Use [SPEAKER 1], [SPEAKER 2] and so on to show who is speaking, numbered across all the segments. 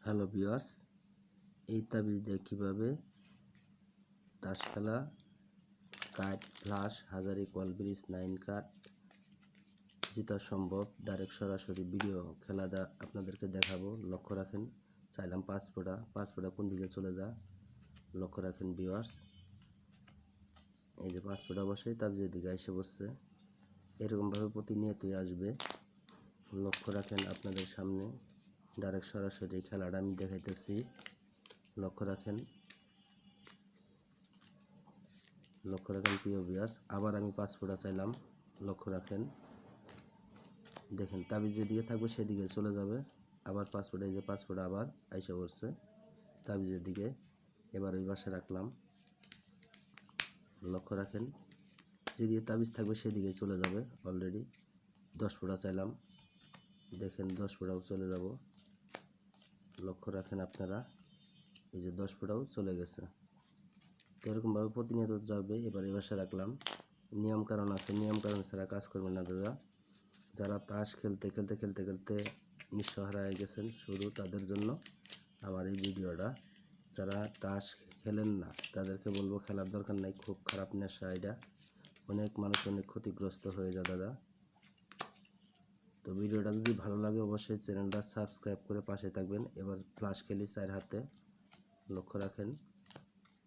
[SPEAKER 1] Hello viewers, এই তাবিজ দিয়ে কীভাবে তাস খেলা, কার্ড, ফ্লাশ, হাজারি, কলব্রিজ, 9 কার্ড জেতা সম্ভব ডাইরেক্ট সরাসরি ভিডিও খেলা আপনাদেরকে দেখাবো। লক্ষ্য রাখেন, চাইলাম 5 ফোঁটা কোন দিকে চলে যা, লক্ষ্য রাখেন ভিউয়ার্স। এই যে 5 ফোঁটা বসে তাবিজের দিকে এসে বসছে, এরকমভাবে প্রতিনিয়তই আসবে। লক্ষ্য রাখেন, আপনাদের সামনে ডাইরেক্ট সরাসরি খেলাটা আমি দেখাইতেছি। লক্ষ্য রাখেন প্রিয় ভিউয়ার্স। আবার আমি 5 ফোঁটা চাইলাম, লক্ষ্য রাখেন, দেখেন তাবিজ যেদিকে থাকবে সেদিকে চলে যাবে। আবার 5 ফোঁটা, এই যে 5 ফোঁটা আবার আইসা পড়ছে তাবিজের দিকে। এবার ওই পাশে রাখলাম, লক্ষ্য রাখেন, যেদিকে তাবিজ থাকবে সেদিকে চলে যাবে। অলরেডি 10 ফোঁটা চাইলাম, দেখেন 10 ফোঁটাও চলে যাব। লক্ষ্য রাখেন আপনারা, এই যে 10 ফোঁটাও চলে গেছে। তো এরকমভাবে প্রতিনিয়ত যাবে। এবার এই বাসা রাখলাম। নিয়মকানুন আছে, নিয়মকানুন ছাড়া কাজ করবেন না দাদা। যারা তাস খেলতে নিঃস্ব হারায় গেছেন শুরু, তাদের জন্য আমার এই ভিডিওটা। যারা তাস খেলেন না তাদেরকে বলবো খেলার দরকার নাই, খুব খারাপ নেশা এটা। অনেক মানুষ অনেক ক্ষতিগ্রস্ত হয়ে যায় দাদা। তো ভিডিওটা যদি ভালো লাগে অবশ্যই চ্যানেলটা সাবস্ক্রাইব করে পাশে থাকবেন। এবার ফ্লাশ খেলি 4 হাতে, লক্ষ্য রাখেন,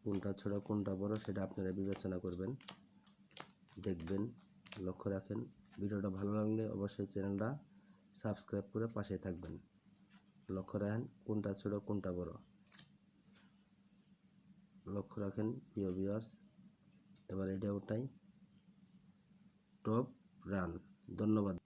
[SPEAKER 1] কোনটা ছোট কোনটা বড় সেটা আপনারা বিবেচনা করবেন, দেখবেন। লক্ষ্য রাখেন, ভিডিওটা ভালো লাগলে অবশ্যই চ্যানেলটা সাবস্ক্রাইব করে পাশে থাকবেন। লক্ষ্য রাখেন কোনটা ছোট কোনটা বড়, লক্ষ্য রাখেন প্রিয় ভিউয়ার্স। এবার এটা ওটাই টপ রান। ধন্যবাদ।